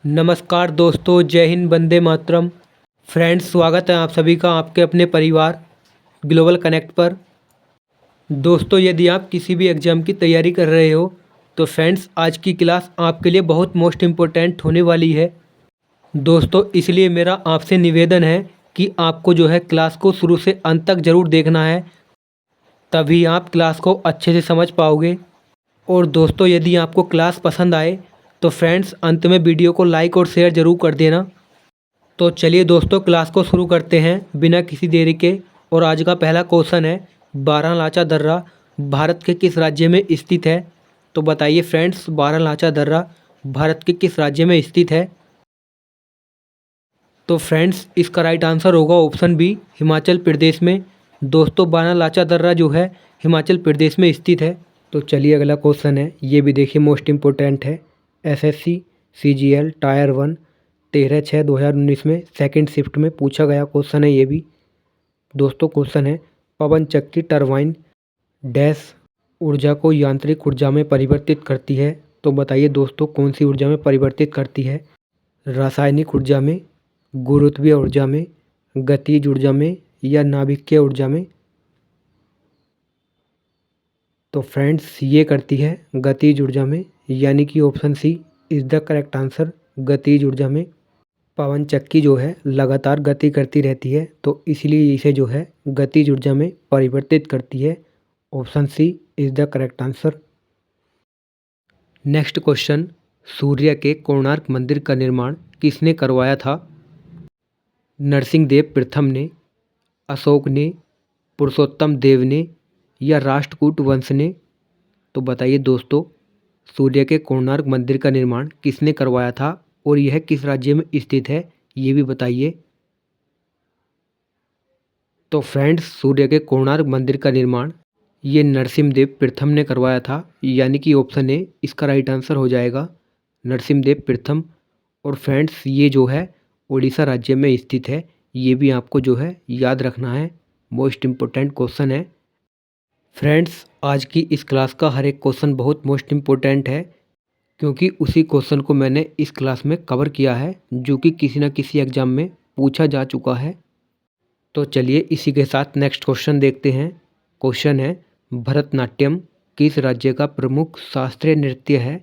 नमस्कार दोस्तों, जय हिंद, वंदे मातरम। फ्रेंड्स, स्वागत है आप सभी का आपके अपने परिवार ग्लोबल कनेक्ट पर। दोस्तों, यदि आप किसी भी एग्ज़ाम की तैयारी कर रहे हो तो फ्रेंड्स आज की क्लास आपके लिए बहुत मोस्ट इम्पोर्टेंट होने वाली है। दोस्तों, इसलिए मेरा आपसे निवेदन है कि आपको जो है क्लास को शुरू से अंत तक ज़रूर देखना है, तभी आप क्लास को अच्छे से समझ पाओगे। और दोस्तों, यदि आपको क्लास पसंद आए तो फ्रेंड्स अंत में वीडियो को लाइक और शेयर ज़रूर कर देना। तो चलिए दोस्तों, क्लास को शुरू करते हैं बिना किसी देरी के। और आज का पहला क्वेश्चन है, बारालाचा दर्रा भारत के किस राज्य में स्थित है? तो बताइए फ्रेंड्स, बारालाचा दर्रा भारत के किस राज्य में स्थित है? तो फ्रेंड्स, इसका राइट आंसर होगा ऑप्शन बी, हिमाचल प्रदेश में। दोस्तों, बारालाचा दर्रा जो है हिमाचल प्रदेश में स्थित है। तो चलिए अगला क्वेश्चन है, ये भी देखिए मोस्ट इम्पोर्टेंट है। एसएससी सीजीएल टायर 1 13/6/2019 में सेकंड शिफ्ट में पूछा गया क्वेश्चन है ये भी। दोस्तों, क्वेश्चन है, पवन चक्की टरबाइन डैश ऊर्जा को यांत्रिक ऊर्जा में परिवर्तित करती है? तो बताइए दोस्तों, कौन सी ऊर्जा में परिवर्तित करती है? रासायनिक ऊर्जा में, गुरुत्वीय ऊर्जा में, गतिज ऊर्जा में या नाभिकीय ऊर्जा में? तो फ्रेंड्स, ये करती है गतिज ऊर्जा में, यानी कि option C is the correct answer, गतिज ऊर्जा में। पवन चक्की जो है लगातार गति करती रहती है, तो इसलिए इसे जो है गतिज ऊर्जा में परिवर्तित करती है। Option C is the correct answer. Next question, सूर्य के कोणार्क मंदिर का निर्माण किसने करवाया था? नरसिंहदेव प्रथम ने, अशोक ने, पुरुषोत्तम देव ने या राष्ट्रकूट वंश ने? तो बताइए दोस्तों, सूर्य के कोणार्क मंदिर का निर्माण किसने करवाया था और यह किस राज्य में स्थित है, ये भी बताइए। तो फ्रेंड्स, सूर्य के कोणार्क मंदिर का निर्माण ये नरसिंहदेव प्रथम ने करवाया था, यानी कि ऑप्शन ए इसका राइट आंसर हो जाएगा, नरसिंहदेव प्रथम। और फ्रेंड्स, ये जो है उड़ीसा राज्य में स्थित है, ये भी आपको जो है याद रखना है, मोस्ट इम्पोर्टेंट क्वेश्चन है। फ्रेंड्स, आज की इस क्लास का हर एक क्वेश्चन बहुत मोस्ट इम्पोर्टेंट है, क्योंकि उसी क्वेश्चन को मैंने इस क्लास में कवर किया है, जो कि किसी न किसी एग्ज़ाम में पूछा जा चुका है। तो चलिए इसी के साथ नेक्स्ट क्वेश्चन देखते हैं। क्वेश्चन है, भरतनाट्यम किस राज्य का प्रमुख शास्त्रीय नृत्य है?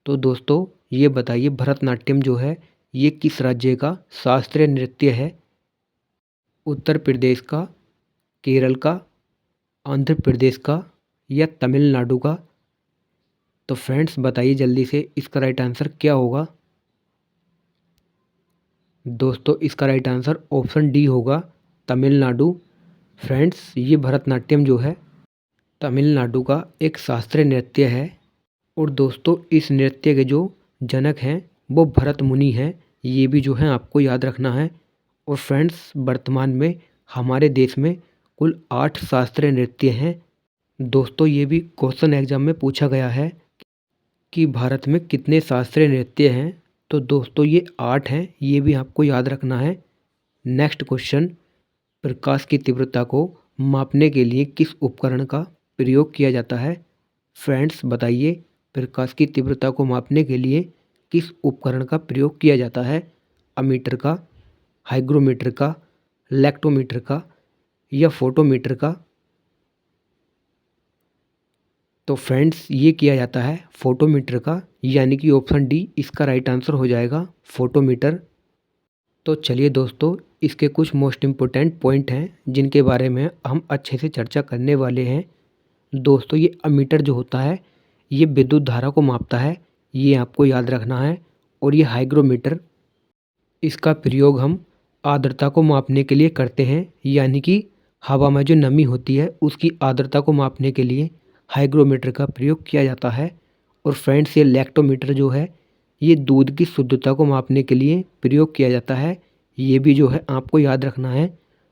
तो दोस्तों, ये बताइए भरतनाट्यम जो है ये किस राज्य का शास्त्रीय नृत्य है? उत्तर प्रदेश का, केरल का, आंध्र प्रदेश का या तमिलनाडु का? तो फ्रेंड्स बताइए जल्दी से, इसका राइट आंसर क्या होगा? दोस्तों, इसका राइट आंसर ऑप्शन डी होगा, तमिलनाडु। फ्रेंड्स, ये भरतनाट्यम जो है तमिलनाडु का एक शास्त्रीय नृत्य है। और दोस्तों, इस नृत्य के जो जनक हैं वो भरत मुनि हैं, ये भी जो है आपको याद रखना है। और फ्रेंड्स, वर्तमान में हमारे देश में कुल 8 शास्त्रीय नृत्य हैं। दोस्तों, ये भी क्वेश्चन एग्जाम में पूछा गया है कि भारत में कितने शास्त्रीय नृत्य हैं? तो दोस्तों, ये 8 हैं, ये भी आपको याद रखना है। नेक्स्ट क्वेश्चन, प्रकाश की तीव्रता को मापने के लिए किस उपकरण का प्रयोग किया जाता है? फ्रेंड्स बताइए, प्रकाश की तीव्रता को मापने के लिए किस उपकरण का प्रयोग किया जाता है? अमीटर का, हाइग्रोमीटर का, लेक्टोमीटर का या फोटोमीटर का? तो फ्रेंड्स, ये किया जाता है फोटोमीटर का, यानी कि ऑप्शन डी इसका राइट आंसर हो जाएगा, फोटोमीटर। तो चलिए दोस्तों, इसके कुछ मोस्ट इम्पोर्टेंट पॉइंट हैं जिनके बारे में हम अच्छे से चर्चा करने वाले हैं। दोस्तों, ये अमीटर जो होता है ये विद्युत धारा को मापता है, ये आपको याद रखना है। और ये हाइग्रोमीटर, इसका प्रयोग हम आर्द्रता को मापने के लिए करते हैं, यानी कि हवा में जो नमी होती है उसकी आर्द्रता को मापने के लिए हाइग्रोमीटर का प्रयोग किया जाता है। और फ्रेंड्स, ये लैक्टोमीटर जो है ये दूध की शुद्धता को मापने के लिए प्रयोग किया जाता है, ये भी जो है आपको याद रखना है।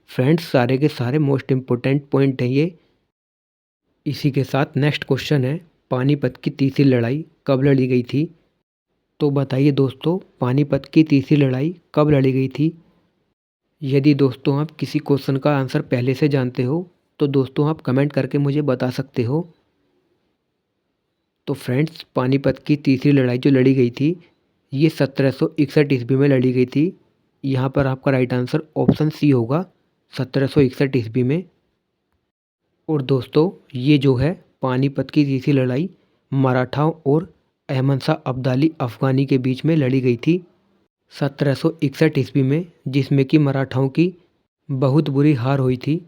फ्रेंड्स, सारे के सारे मोस्ट इम्पोर्टेंट पॉइंट हैं ये। इसी के साथ नेक्स्ट क्वेश्चन है, पानीपत की तीसरी लड़ाई कब लड़ी गई थी? तो बताइए दोस्तों, पानीपत की तीसरी लड़ाई कब लड़ी गई थी? यदि दोस्तों आप किसी क्वेश्चन का आंसर पहले से जानते हो तो दोस्तों आप कमेंट करके मुझे बता सकते हो। तो फ्रेंड्स, पानीपत की तीसरी लड़ाई जो लड़ी गई थी ये 1761 ईस्वी में लड़ी गई थी। यहाँ पर आपका राइट आंसर ऑप्शन सी होगा, 1761 ईस्वी में। और दोस्तों ये जो है पानीपत की तीसरी लड़ाई मराठाओं और अहमद शाह अब्दाली अफ़गानी के बीच में लड़ी गई थी 1761 ईस्वी में, जिसमें कि मराठाओं की बहुत बुरी हार हुई थी।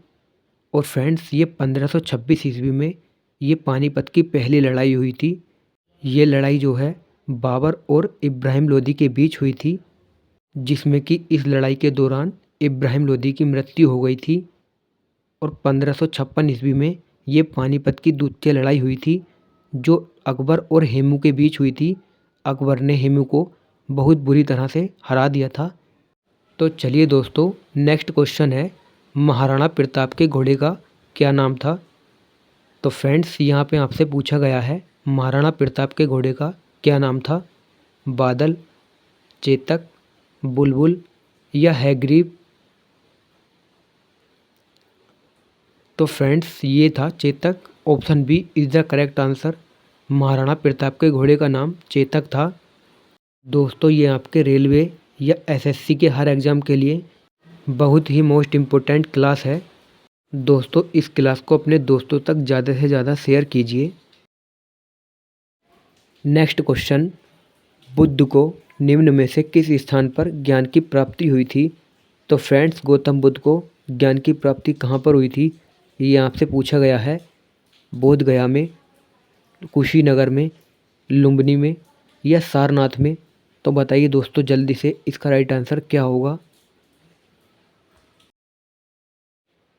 और फ्रेंड्स ये 1526 ईस्वी में ये पानीपत की पहली लड़ाई हुई थी। ये लड़ाई जो है बाबर और इब्राहिम लोदी के बीच हुई थी, जिसमें कि इस लड़ाई के दौरान इब्राहिम लोदी की मृत्यु हो गई थी। और 1556 ईस्वी में ये पानीपत की द्वितीय लड़ाई हुई थी, जो अकबर और हेमू के बीच हुई थी। अकबर ने हेमू को बहुत बुरी तरह से हरा दिया था। तो चलिए दोस्तों, नेक्स्ट क्वेश्चन है महाराणा प्रताप के घोड़े का क्या नाम था। तो फ्रेंड्स यहाँ पे आपसे पूछा गया है महाराणा प्रताप के घोड़े का क्या नाम था। बादल, चेतक, बुलबुल या हैग्रीव। तो फ्रेंड्स ये था Chetak. Option B is the correct answer. Maharana Pratap के घोड़े का नाम चेतक था। दोस्तों ये आपके रेलवे या एसएससी के हर एग्ज़ाम के लिए बहुत ही मोस्ट इम्पोर्टेंट क्लास है। दोस्तों इस क्लास को अपने दोस्तों तक ज़्यादा से ज़्यादा शेयर कीजिए। नेक्स्ट क्वेश्चन, बुद्ध को निम्न में से किस स्थान पर ज्ञान की प्राप्ति हुई थी। तो फ्रेंड्स गौतम बुद्ध को ज्ञान की प्राप्ति कहाँ पर हुई थी, ये आपसे पूछा गया है। बोध गया में, कुशीनगर में, लुम्बिनी में या सारनाथ में। तो बताइए दोस्तों जल्दी से इसका राइट आंसर क्या होगा।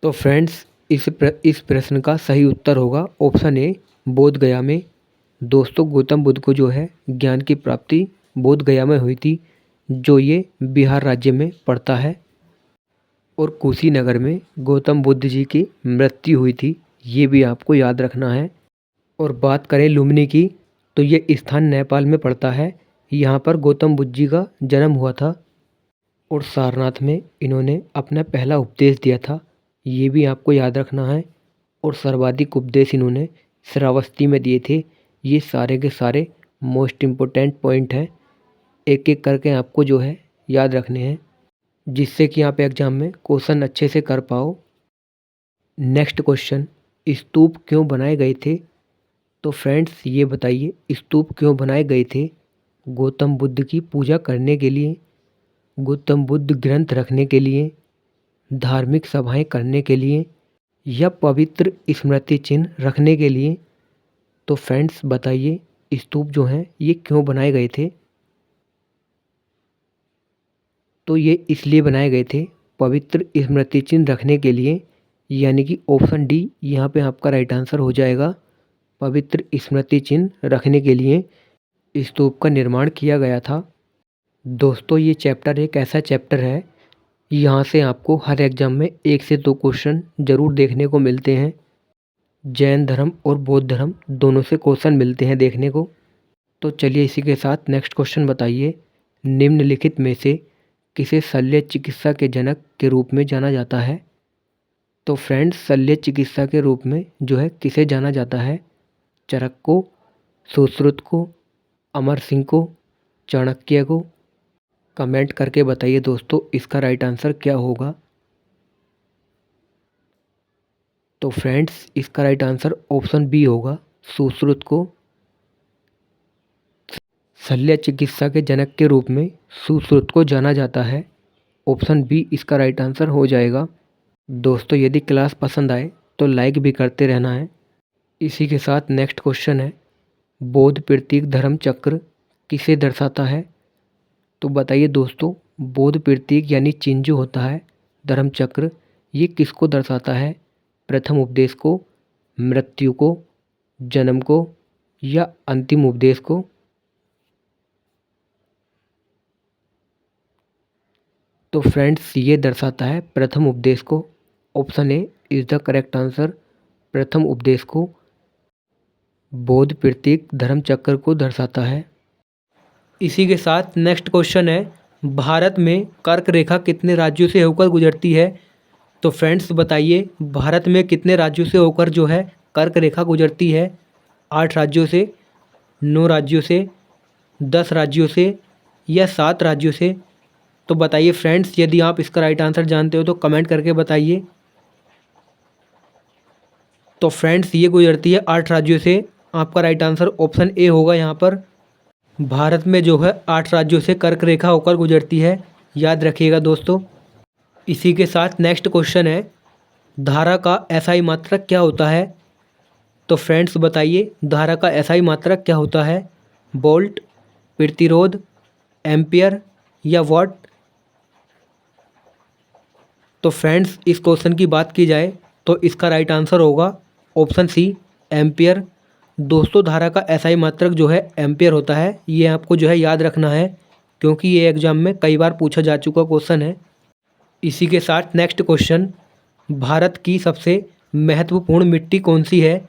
तो फ्रेंड्स इस प्रश्न का सही उत्तर होगा ऑप्शन ए, बोध गया में। दोस्तों गौतम बुद्ध को जो है ज्ञान की प्राप्ति बोध गया में हुई थी, जो ये बिहार राज्य में पड़ता है। और कुशीनगर में गौतम बुद्ध जी की मृत्यु हुई थी, ये भी आपको याद रखना है। और बात करें लुम्बिनी की, तो ये स्थान नेपाल में पड़ता है। यहाँ पर गौतम बुद्ध जी का जन्म हुआ था। और सारनाथ में इन्होंने अपना पहला उपदेश दिया था, ये भी आपको याद रखना है। और सर्वाधिक उपदेश इन्होंने श्रावस्ती में दिए थे। ये सारे के सारे मोस्ट इम्पोर्टेंट पॉइंट हैं, एक एक करके आपको जो है याद रखने हैं, जिससे कि आप एग्ज़ाम में क्वेश्चन अच्छे से कर पाओ। नेक्स्ट क्वेश्चन, स्तूप क्यों बनाए गए थे। तो फ्रेंड्स ये बताइए स्तूप क्यों बनाए गए थे। गौतम बुद्ध की पूजा करने के लिए, गौतम बुद्ध ग्रंथ रखने के लिए, धार्मिक सभाएं करने के लिए या पवित्र स्मृति चिन्ह रखने के लिए। तो फ्रेंड्स बताइए स्तूप जो हैं ये क्यों बनाए गए थे। तो ये इसलिए बनाए गए थे पवित्र स्मृति चिन्ह रखने के लिए, यानी कि ऑप्शन डी यहाँ पे आपका राइट आंसर हो जाएगा। पवित्र स्मृति चिन्ह रखने के लिए स्तूप का निर्माण किया गया था। दोस्तों ये चैप्टर एक ऐसा चैप्टर है, यहाँ से आपको हर एग्ज़ाम में 1 से 2 क्वेश्चन ज़रूर देखने को मिलते हैं। जैन धर्म और बौद्ध धर्म दोनों से क्वेश्चन मिलते हैं देखने को। तो चलिए इसी के साथ नेक्स्ट क्वेश्चन बताइए, निम्नलिखित में से किसे शल्य चिकित्सा के जनक के रूप में जाना जाता है। तो फ्रेंड्स शल्य चिकित्सा के रूप में जो है किसे जाना जाता है। चरक को, सुश्रुत को, अमर सिंह को, चाणक्य को। कमेंट करके बताइए दोस्तों इसका राइट आंसर क्या होगा। तो फ्रेंड्स इसका राइट आंसर ऑप्शन बी होगा, सुश्रुत को। शल्य चिकित्सा के जनक के रूप में सुश्रुत को जाना जाता है। ऑप्शन बी इसका राइट आंसर हो जाएगा। दोस्तों यदि क्लास पसंद आए तो लाइक भी करते रहना है। इसी के साथ नेक्स्ट क्वेश्चन है, बौद्ध प्रतीक धर्म चक्र किसे दर्शाता है। तो बताइए दोस्तों बौद्ध प्रतीक यानी चिन्ह जो होता है धर्म चक्र, ये किसको दर्शाता है। प्रथम उपदेश को, मृत्यु को, जन्म को या अंतिम उपदेश को। तो फ्रेंड्स ये दर्शाता है प्रथम उपदेश को। Option A is the correct answer. प्रथम उपदेश को बौद्ध प्रतीक धर्म चक्र को दर्शाता है। इसी के साथ नेक्स्ट क्वेश्चन है, भारत में कर्क रेखा कितने राज्यों से होकर गुजरती है। तो फ्रेंड्स बताइए भारत में कितने राज्यों से होकर जो है कर्क रेखा गुजरती है। 8 राज्यों से, 9 राज्यों से, 10 राज्यों से या 7 राज्यों से? तो बताइए फ्रेंड्स, यदि आप इसका राइट आंसर जानते हो तो कमेंट करके बताइए। तो फ्रेंड्स ये गुजरती है 8 राज्यों से। आपका राइट आंसर ऑप्शन ए होगा यहाँ पर। भारत में जो है 8 राज्यों से कर्क रेखा होकर गुजरती है, याद रखिएगा दोस्तों। इसी के साथ नेक्स्ट क्वेश्चन है, धारा का एसआई मात्रक क्या होता है? तो फ्रेंड्स बताइए, धारा का एसआई मात्रक क्या होता है? वोल्ट, प्रतिरोध, एम्पियर या वॉट? तो फ्रेंड्स इस क्वेश्चन की बात की जाए तो इसका राइट आंसर होगा ऑप्शन सी, एम्पियर। दोस्तों धारा का एसआई मात्रक जो है एम्पियर होता है। ये आपको जो है याद रखना है, क्योंकि ये एग्जाम में कई बार पूछा जा चुका क्वेश्चन है। इसी के साथ नेक्स्ट क्वेश्चन, भारत की सबसे महत्वपूर्ण मिट्टी कौन सी है?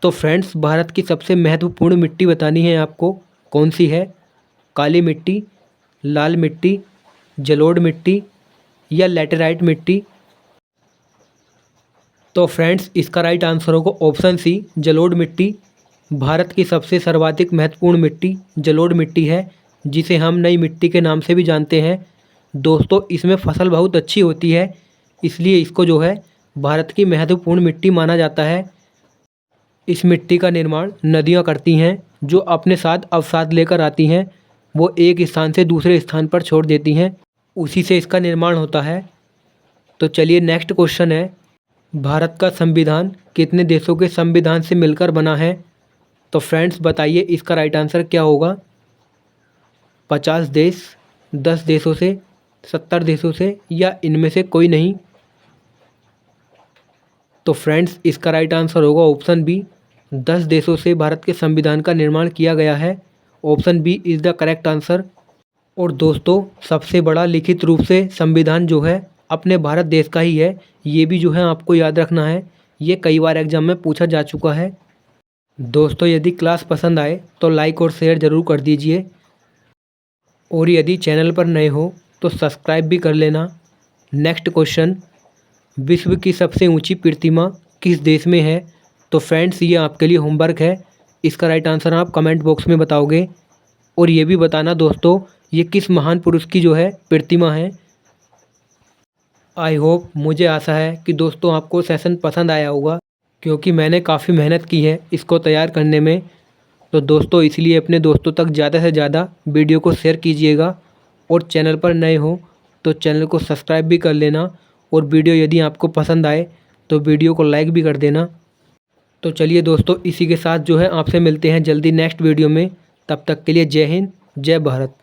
तो फ्रेंड्स भारत की सबसे महत्वपूर्ण मिट्टी बतानी है आपको, कौन सी है? काली मिट्टी, लाल मिट्टी, जलोढ़ मिट्टी या लैटेराइट मिट्टी? तो फ्रेंड्स इसका राइट आंसर होगा ऑप्शन सी, जलोढ़ मिट्टी। भारत की सबसे सर्वाधिक महत्वपूर्ण मिट्टी जलोढ़ मिट्टी है, जिसे हम नई मिट्टी के नाम से भी जानते हैं। दोस्तों इसमें फसल बहुत अच्छी होती है, इसलिए इसको जो है भारत की महत्वपूर्ण मिट्टी माना जाता है। इस मिट्टी का निर्माण नदियाँ करती हैं, जो अपने साथ अवसाद लेकर आती हैं। वो एक स्थान से दूसरे स्थान पर छोड़ देती हैं, उसी से इसका निर्माण होता है। तो चलिए नेक्स्ट क्वेश्चन है, भारत का संविधान कितने देशों के संविधान से मिलकर बना है? तो फ्रेंड्स बताइए इसका राइट आंसर क्या होगा? 50 देश, 10 देशों से, 70 देशों से या इनमें से कोई नहीं? तो फ्रेंड्स इसका राइट आंसर होगा ऑप्शन बी, 10 देशों से भारत के संविधान का निर्माण किया गया है। Option B is the correct answer. और दोस्तों सबसे बड़ा लिखित रूप से संविधान जो है अपने भारत देश का ही है। ये भी जो है आपको याद रखना है, ये कई बार एग्जाम में पूछा जा चुका है। दोस्तों यदि क्लास पसंद आए तो लाइक और शेयर ज़रूर कर दीजिए, और यदि चैनल पर नए हो तो सब्सक्राइब भी कर लेना। नेक्स्ट क्वेश्चन, विश्व की सबसे ऊंची प्रतिमा किस देश में है? तो फ्रेंड्स ये आपके लिए होमवर्क है, इसका राइट आंसर आप कमेंट बॉक्स में बताओगे। और ये भी बताना दोस्तों ये किस महान पुरुष की जो है प्रतिमा है। आई होप, मुझे आशा है कि दोस्तों आपको सेशन पसंद आया होगा, क्योंकि मैंने काफ़ी मेहनत की है इसको तैयार करने में। तो दोस्तों इसलिए अपने दोस्तों तक ज़्यादा से ज़्यादा वीडियो को शेयर कीजिएगा, और चैनल पर नए हो तो चैनल को सब्सक्राइब भी कर लेना। और वीडियो यदि आपको पसंद आए तो वीडियो को लाइक भी कर देना। तो चलिए दोस्तों इसी के साथ जो है आपसे मिलते हैं जल्दी नेक्स्ट वीडियो में। तब तक के लिए जय हिंद, जय भारत।